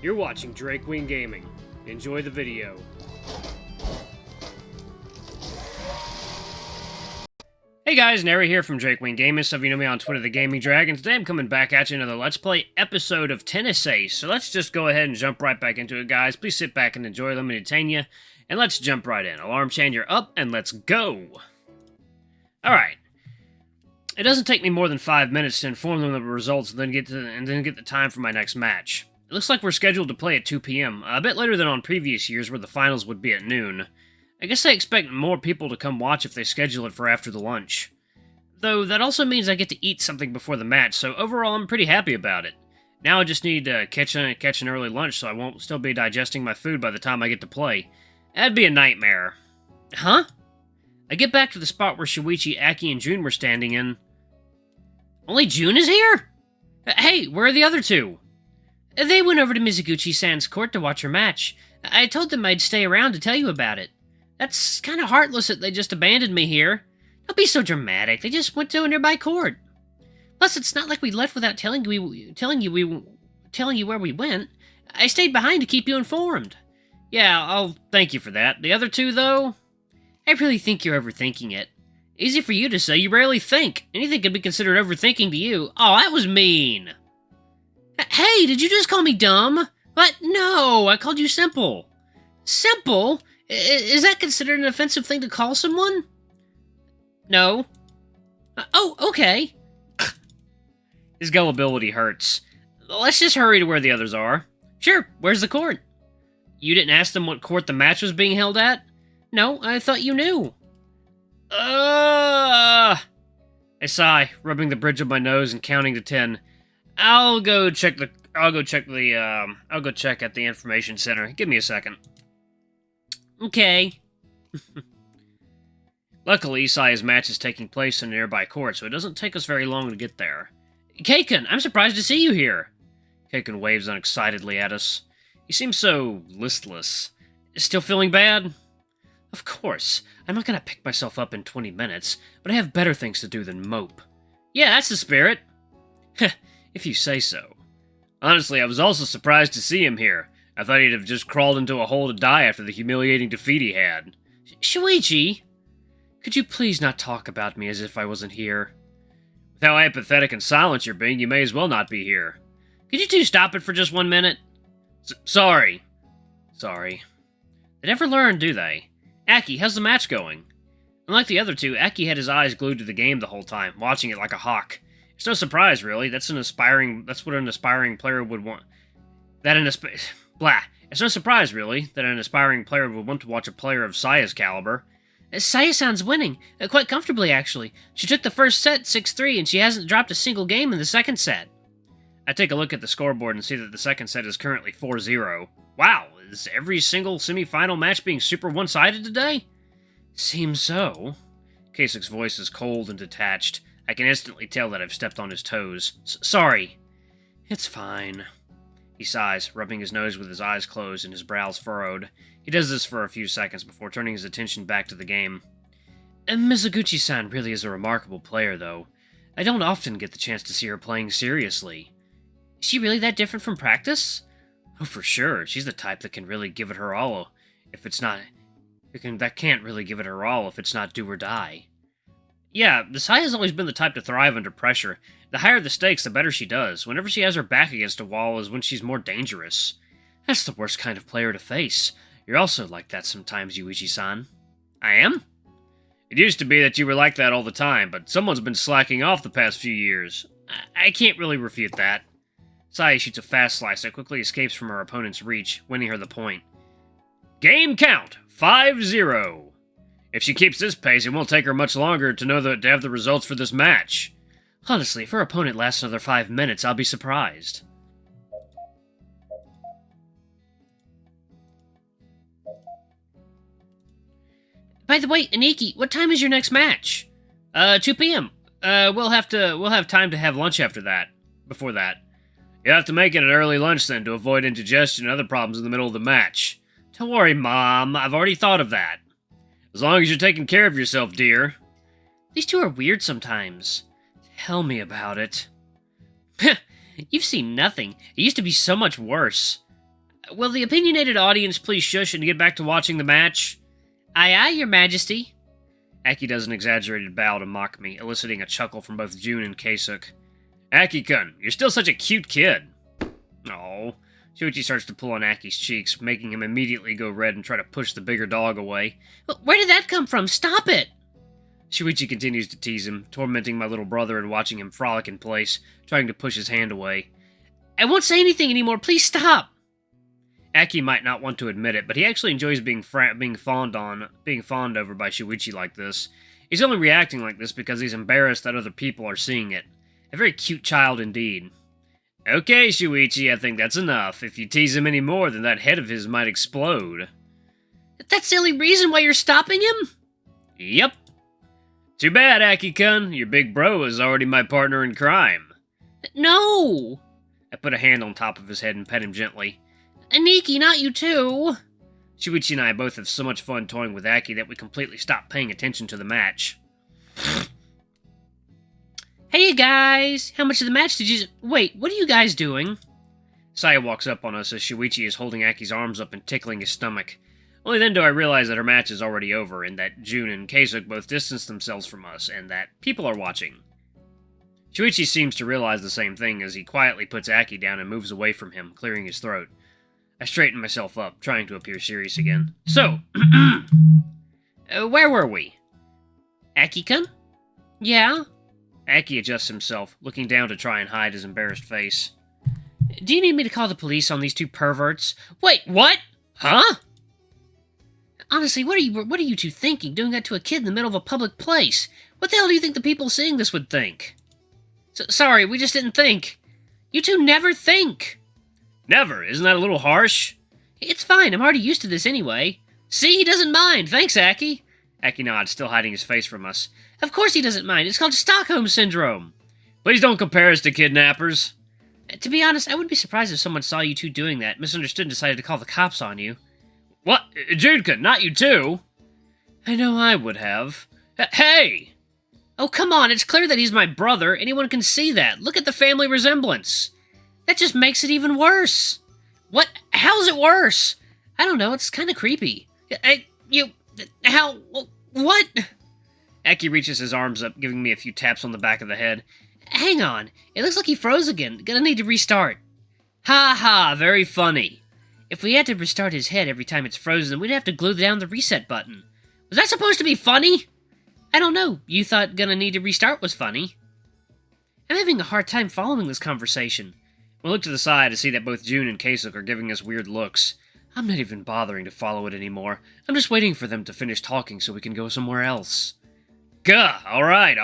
You're watching Drake Queen Gaming. Enjoy the video. Hey guys, Nary here from Drake Queen Gaming. So if you know me on Twitter, the Gaming Dragon. Today I'm coming back at you another Let's Play episode of Tennis Ace. So let's just go ahead and jump right back into it, guys. Please sit back and enjoy. Let me detain you. And let's jump right in. Alarm chain, you're up, and let's go. Alright. It doesn't take me more than 5 minutes to inform them of the results and then get the time for my next match. It looks like we're scheduled to play at 2 p.m., a bit later than on previous years where the finals would be at noon. I guess I expect more people to come watch if they schedule it for after the lunch. Though, that also means I get to eat something before the match, so overall I'm pretty happy about it. Now I just need to catch an early lunch so I won't still be digesting my food by the time I get to play. That'd be a nightmare. Huh? I get back to the spot where Yuuichi, Aki, and Jun were standing and... Only Jun is here? Hey, where are the other two? They went over to Mizuguchi-san's court to watch her match. I told them I'd stay around to tell you about it. That's kind of heartless that they just abandoned me here. Don't be so dramatic. They just went to a nearby court. Plus, it's not like we left without telling you where we went. I stayed behind to keep you informed. Yeah, I'll thank you for that. The other two, though? I really think you're overthinking it. Easy for you to say. You rarely think. Anything could be considered overthinking to you. Oh, that was mean. Hey, did you just call me dumb? What? No, I called you simple. Simple? Is that considered an offensive thing to call someone? No. Oh, okay. His gullibility hurts. Let's just hurry to where the others are. Sure, where's the court? You didn't ask them what court the match was being held at? No, I thought you knew. I sigh, rubbing the bridge of my nose and counting to 10. I'll go check at the information center. Give me a second. Okay. Luckily, Saya's match is taking place in a nearby court, so it doesn't take us very long to get there. Keiken, I'm surprised to see you here. Keiken waves unexcitedly at us. He seems so listless. Still feeling bad? Of course. I'm not gonna pick myself up in 20 minutes, but I have better things to do than mope. Yeah, that's the spirit. If you say so. Honestly, I was also surprised to see him here. I thought he'd have just crawled into a hole to die after the humiliating defeat he had. Shuichi, could you please not talk about me as if I wasn't here? With how apathetic and silent you're being, you may as well not be here. Could you two stop it for just 1 minute? Sorry. Sorry. They never learn, do they? Aki, how's the match going? Unlike the other two, Aki had his eyes glued to the game the whole time, watching it like a hawk. It's no surprise, really. That's what an aspiring player would want. It's no surprise, really, that an aspiring player would want to watch a player of Saya's caliber. Saya-san's winning. Quite comfortably, actually. She took the first set 6-3, and she hasn't dropped a single game in the second set. I take a look at the scoreboard and see that the second set is currently 4-0. Wow, is every single semi-final match being super one-sided today? Seems so. Keisek's voice is cold and detached. I can instantly tell that I've stepped on his toes. Sorry. It's fine. He sighs, rubbing his nose with his eyes closed and his brows furrowed. He does this for a few seconds before turning his attention back to the game. Mizuguchi-san really is a remarkable player, though. I don't often get the chance to see her playing seriously. Is she really that different from practice? Oh, for sure. She's the type that can really give it her all if it's not... that can't really give it her all if it's not do or die. Yeah, Saya's always been the type to thrive under pressure. The higher the stakes, the better she does. Whenever she has her back against a wall is when she's more dangerous. That's the worst kind of player to face. You're also like that sometimes, Yuuichi-san. I am? It used to be that you were like that all the time, but someone's been slacking off the past few years. I can't really refute that. Saya shoots a fast slice that quickly escapes from her opponent's reach, winning her the point. Game count, 5-0. If she keeps this pace, it won't take her much longer to have the results for this match. Honestly, if her opponent lasts another 5 minutes, I'll be surprised. By the way, Aniki, what time is your next match? 2 p.m. We'll have time to have lunch before that. You'll have to make it an early lunch then to avoid indigestion and other problems in the middle of the match. Don't worry, Mom. I've already thought of that. As long as you're taking care of yourself, dear. These two are weird sometimes. Tell me about it. You've seen nothing. It used to be so much worse. Will the opinionated audience please shush and get back to watching the match? Aye aye, your majesty. Aki does an exaggerated bow to mock me, eliciting a chuckle from both June and Kasuk. Aki-kun, you're still such a cute kid. Oh. Yuuichi starts to pull on Aki's cheeks, making him immediately go red and try to push the bigger dog away. Where did that come from? Stop it! Yuuichi continues to tease him, tormenting my little brother and watching him frolic in place, trying to push his hand away. I won't say anything anymore, please stop! Aki might not want to admit it, but he actually enjoys being fawned over by Yuuichi like this. He's only reacting like this because he's embarrassed that other people are seeing it. A very cute child indeed. Okay, Yuuichi, I think that's enough. If you tease him any more, then that head of his might explode. That's the only reason why you're stopping him? Yep. Too bad, Aki-kun. Your big bro is already my partner in crime. No! I put a hand on top of his head and pet him gently. Aniki, not you too! Yuuichi and I both have so much fun toying with Aki that we completely stopped paying attention to the match. Hey guys! How much of the match did you... Wait, what are you guys doing? Saya walks up on us as Yuuichi is holding Aki's arms up and tickling his stomach. Only then do I realize that her match is already over, and that June and Kasuk both distance themselves from us, and that people are watching. Yuuichi seems to realize the same thing as he quietly puts Aki down and moves away from him, clearing his throat. I straighten myself up, trying to appear serious again. So, where were we? Aki-kun? Yeah? Aki adjusts himself, looking down to try and hide his embarrassed face. Do you need me to call the police on these two perverts? Wait, what? Huh? Honestly, what are you two thinking, doing that to a kid in the middle of a public place? What the hell do you think the people seeing this would think? Sorry, we just didn't think. You two never think. Never? Isn't that a little harsh? It's fine, I'm already used to this anyway. See, he doesn't mind. Thanks, Aki. Aki nods, still hiding his face from us. Of course he doesn't mind. It's called Stockholm Syndrome. Please don't compare us to kidnappers. To be honest, I wouldn't be surprised if someone saw you two doing that, misunderstood and decided to call the cops on you. What? Junka, not you too? I know I would have. Hey! Oh, come on, it's clear that he's my brother. Anyone can see that. Look at the family resemblance. That just makes it even worse. What? How's it worse? I don't know, it's kind of creepy. What? Aki reaches his arms up, giving me a few taps on the back of the head. Hang on, it looks like he froze again. Gonna need to restart. Ha ha, very funny. If we had to restart his head every time it's frozen, we'd have to glue down the reset button. Was that supposed to be funny? I don't know. You thought gonna need to restart was funny. I'm having a hard time following this conversation. We look to the side to see that both June and Kasuk are giving us weird looks. I'm not even bothering to follow it anymore. I'm just waiting for them to finish talking so we can go somewhere else. Gah! Alright.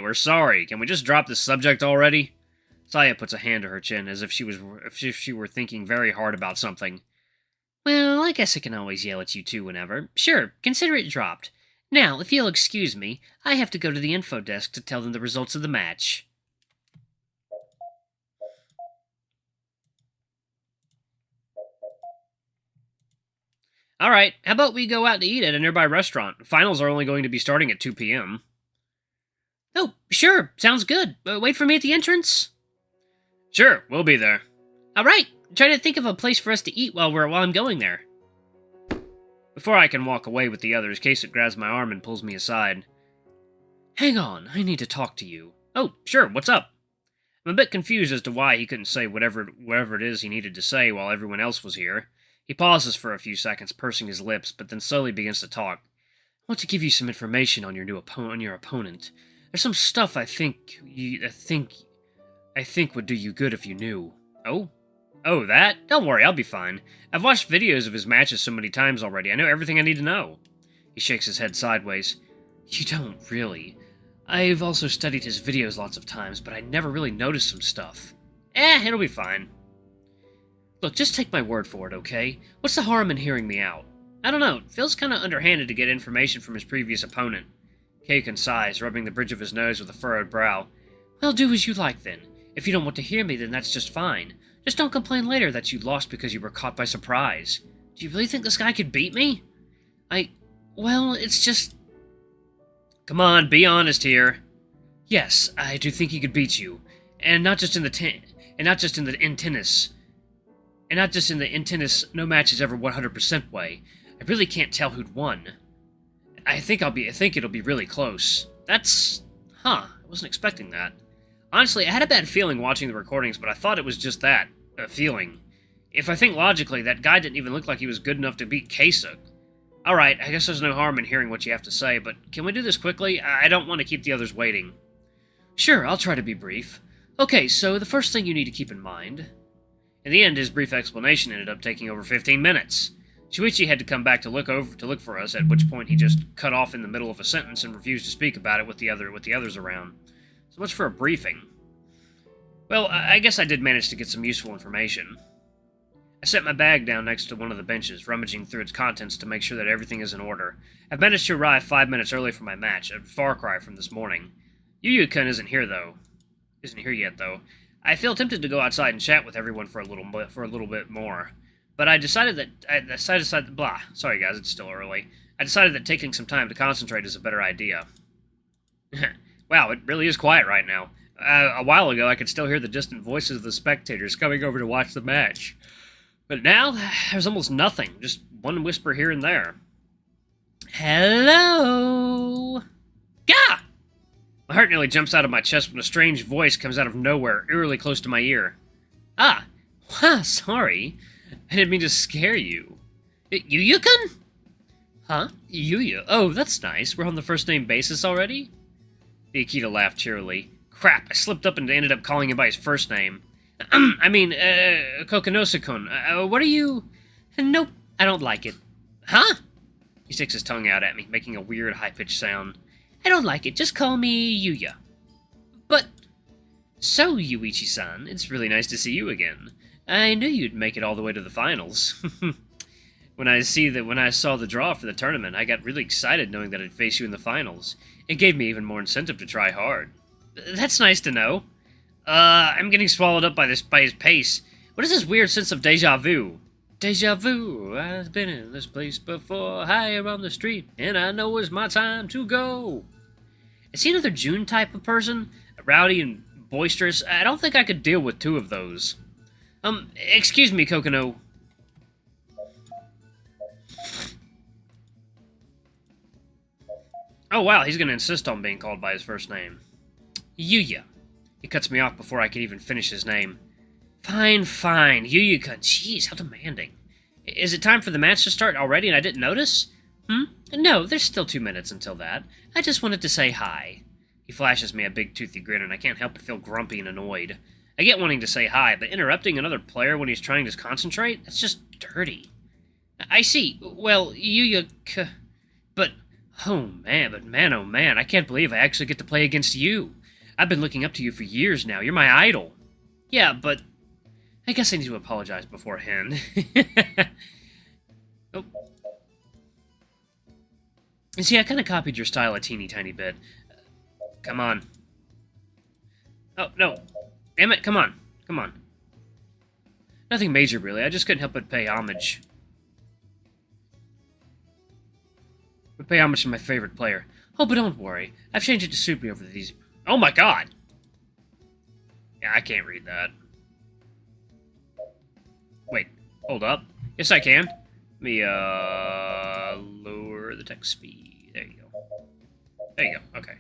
We're sorry. Can we just drop this subject already? Saya puts a hand to her chin, as if she were thinking very hard about something. Well, I guess I can always yell at you two whenever. Sure, consider it dropped. Now, if you'll excuse me, I have to go to the info desk to tell them the results of the match. Alright, how about we go out to eat at a nearby restaurant? Finals are only going to be starting at 2 p.m. Oh, sure, sounds good. Wait for me at the entrance? Sure, we'll be there. Alright, try to think of a place for us to eat while I'm going there. Before I can walk away with the others, Kasuk grabs my arm and pulls me aside. Hang on, I need to talk to you. Oh, sure, what's up? I'm a bit confused as to why he couldn't say whatever it is he needed to say while everyone else was here. He pauses for a few seconds, pursing his lips, but then slowly begins to talk. I want to give you some information on your opponent. There's some stuff I think would do you good if you knew. Oh? Oh, that? Don't worry, I'll be fine. I've watched videos of his matches so many times already. I know everything I need to know. He shakes his head sideways. You don't, really. I've also studied his videos lots of times, but I never really noticed some stuff. It'll be fine. Look, just take my word for it, okay? What's the harm in hearing me out? I don't know, it feels kinda underhanded to get information from his previous opponent. Kaken sighs, rubbing the bridge of his nose with a furrowed brow. Well, do as you like then. If you don't want to hear me, then that's just fine. Just don't complain later that you lost because you were caught by surprise. Do you really think this guy could beat me? Well, it's just... Come on, be honest here. Yes, I do think he could beat you. And not just in tennis. And not just in the in tennis, no match is ever 100% way. I really can't tell who'd won. I think it'll be really close. That's... I wasn't expecting that. Honestly, I had a bad feeling watching the recordings, but I thought it was just that. A feeling. If I think logically, that guy didn't even look like he was good enough to beat Kesa. Alright, I guess there's no harm in hearing what you have to say, but can we do this quickly? I don't want to keep the others waiting. Sure, I'll try to be brief. Okay, so the first thing you need to keep in mind... In the end, his brief explanation ended up taking over 15 minutes. Yuuichi had to come back to look for us, at which point he just cut off in the middle of a sentence and refused to speak about it with the others around. So much for a briefing. Well, I guess I did manage to get some useful information. I set my bag down next to one of the benches, rummaging through its contents to make sure that everything is in order. I've managed to arrive 5 minutes early for my match, a far cry from this morning. Yuuichi isn't here yet, though. I feel tempted to go outside and chat with everyone for a little bit more. But I decided that... Sorry guys, it's still early. I decided that taking some time to concentrate is a better idea. Wow, it really is quiet right now. A while ago, I could still hear the distant voices of the spectators coming over to watch the match. But now, there's almost nothing. Just one whisper here and there. Hello? Gah! My heart nearly jumps out of my chest when a strange voice comes out of nowhere, eerily close to my ear. Ah! Sorry. I didn't mean to scare you. Yuuichi? Huh? Yuuichi? Oh, that's nice. We're on the first-name basis already? The Akita laughed cheerily. Crap, I slipped up and ended up calling him by his first name. Kokonose-san, what are you... Nope, I don't like it. Huh? He sticks his tongue out at me, making a weird, high-pitched sound. I don't like it, just call me Yuuichi. But... So, Yuuichi-san, it's really nice to see you again. I knew you'd make it all the way to the finals. When I saw the draw for the tournament, I got really excited knowing that I'd face you in the finals. It gave me even more incentive to try hard. That's nice to know. I'm getting swallowed up by his pace. What is this weird sense of deja vu? Deja vu, I've been in this place before, higher on the street, and I know it's my time to go. Is he another June type of person? Rowdy and boisterous? I don't think I could deal with two of those. Excuse me, Kokono. Oh wow, he's gonna insist on being called by his first name. Yuuichi. He cuts me off before I can even finish his name. Fine. Yuuichi, jeez, how demanding. Is it time for the match to start already and I didn't notice? No, there's still 2 minutes until that. I just wanted to say hi. He flashes me a big toothy grin and I can't help but feel grumpy and annoyed. I get wanting to say hi, but interrupting another player when he's trying to concentrate? That's just dirty. I see. Well, Yuuichi... But... Oh man, I can't believe I actually get to play against you. I've been looking up to you for years now. You're my idol. Yeah, but... I guess I need to apologize beforehand. Oh. You see, I kind of copied your style a teeny tiny bit. Come on. Oh, no. Damn it, come on. Nothing major, really. I just couldn't help but pay homage. To my favorite player. Oh, but don't worry. I've changed it to suit me over these... Oh my god! Yeah, I can't read that. Wait, hold up. Yes, I can. Let me, lower the text speed. There you go. Okay.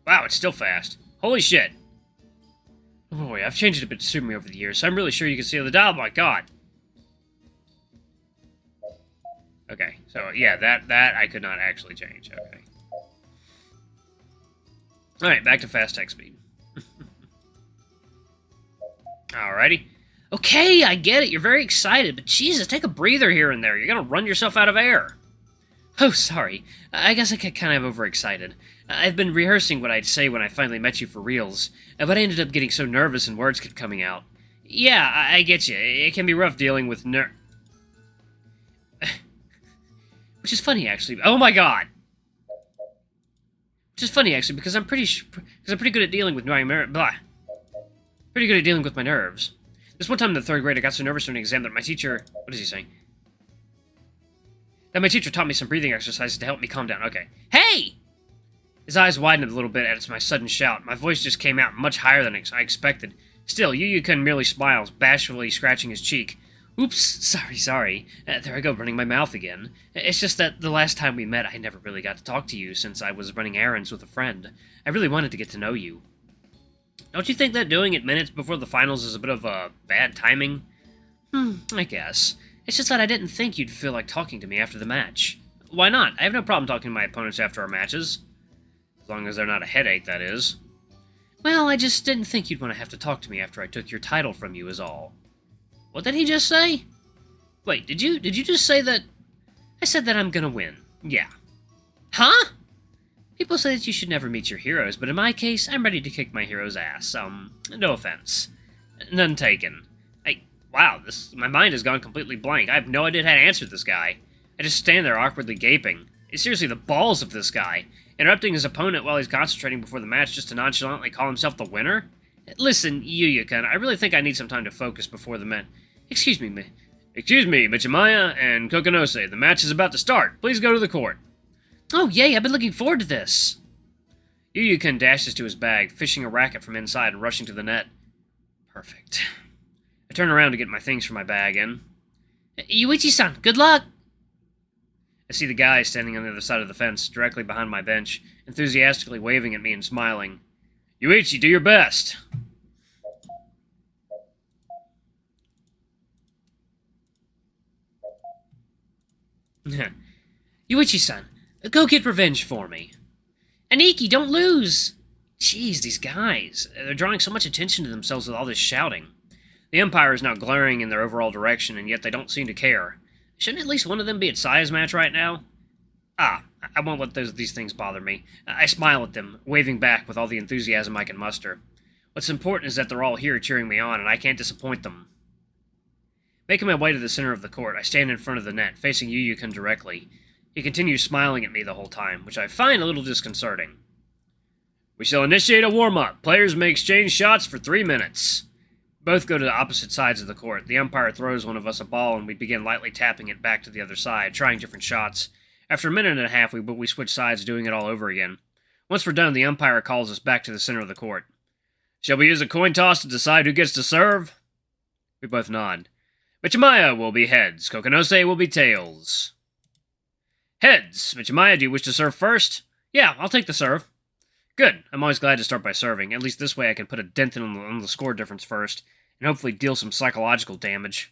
Wow, it's still fast. Holy shit. Oh boy, I've changed it a bit to suit me over the years, so I'm really sure you can see the dial. Oh my god. Okay, so yeah, that I could not actually change. Okay. Alright, back to fast text speed. Alrighty. Okay, I get it. You're very excited, but Jesus, take a breather here and there. You're gonna run yourself out of air. Oh, sorry. I guess I got kind of overexcited. I've been rehearsing what I'd say when I finally met you for reals, but I ended up getting so nervous and words kept coming out. Yeah, I get you. It can be rough dealing with Which is funny, actually. Oh my god! Which is funny, actually, because I'm pretty good at dealing with my Pretty good at dealing with my nerves. This one time in the 3rd grade, I got so nervous during an exam that my teacher... What is he saying? That my teacher taught me some breathing exercises to help me calm down. Okay. Hey! His eyes widened a little bit at my sudden shout. My voice just came out much higher than I expected. Still, Yuuichi merely smiles, bashfully scratching his cheek. Oops, sorry. There I go, running my mouth again. It's just that the last time we met, I never really got to talk to you since I was running errands with a friend. I really wanted to get to know you. Don't you think that doing it minutes before the finals is a bit of bad timing? I guess. It's just that I didn't think you'd feel like talking to me after the match. Why not? I have no problem talking to my opponents after our matches. As long as they're not a headache, that is. Well, I just didn't think you'd want to have to talk to me after I took your title from you is all. What did he just say? Wait, did you just say that... I said that I'm gonna win. Yeah. Huh? People say that you should never meet your heroes, but in my case, I'm ready to kick my hero's ass. No offense. None taken. Wow, my mind has gone completely blank. I have no idea how to answer this guy. I just stand there awkwardly gaping. Seriously, the balls of this guy. Interrupting his opponent while he's concentrating before the match just to nonchalantly call himself the winner? Listen, Yuuichi, I really think I need some time to focus before the match. Excuse me, Michimaya and Kokonose. The match is about to start. Please go to the court. Oh, yay, I've been looking forward to this. Yuuichi dashes to his bag, fishing a racket from inside and rushing to the net. Perfect. I turn around to get my things from my bag and... Yuuichi-san, good luck! I see the guy standing on the other side of the fence, directly behind my bench, enthusiastically waving at me and smiling. Yuuichi, do your best! Yuuichi-san, go get revenge for me. Aniki, don't lose! Jeez, these guys. They're drawing so much attention to themselves with all this shouting. The Empire is now glaring in their overall direction, and yet they don't seem to care. Shouldn't at least one of them be at Saya's match right now? I won't let these things bother me. I smile at them, waving back with all the enthusiasm I can muster. What's important is that they're all here cheering me on, and I can't disappoint them. Making my way to the center of the court, I stand in front of the net, facing Yuuichi directly. He continues smiling at me the whole time, which I find a little disconcerting. We shall initiate a warm-up. Players may exchange shots for 3 minutes. Both go to the opposite sides of the court. The umpire throws one of us a ball, and we begin lightly tapping it back to the other side, trying different shots. After a minute and a half, we switch sides, doing it all over again. Once we're done, the umpire calls us back to the center of the court. Shall we use a coin toss to decide who gets to serve? We both nod. Michimaya will be heads. Kokonose will be tails. Heads. Michimaya, do you wish to serve first? Yeah, I'll take the serve. Good. I'm always glad to start by serving. At least this way I can put a dent on the score difference first, and hopefully deal some psychological damage.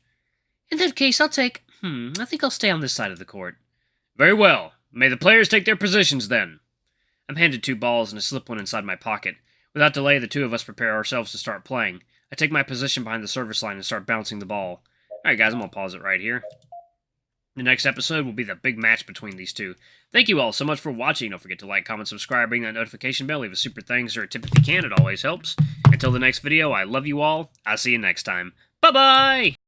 In that case, I'll take... I think I'll stay on this side of the court. Very well. May the players take their positions, then. I'm handed 2 balls and I slip one inside my pocket. Without delay, the 2 of us prepare ourselves to start playing. I take my position behind the service line and start bouncing the ball. Alright guys, I'm going to pause it right here. The next episode will be the big match between these two. Thank you all so much for watching. Don't forget to like, comment, subscribe, ring that notification bell, leave a super thanks or a tip if you can. It always helps. Until the next video, I love you all. I'll see you next time. Bye-bye!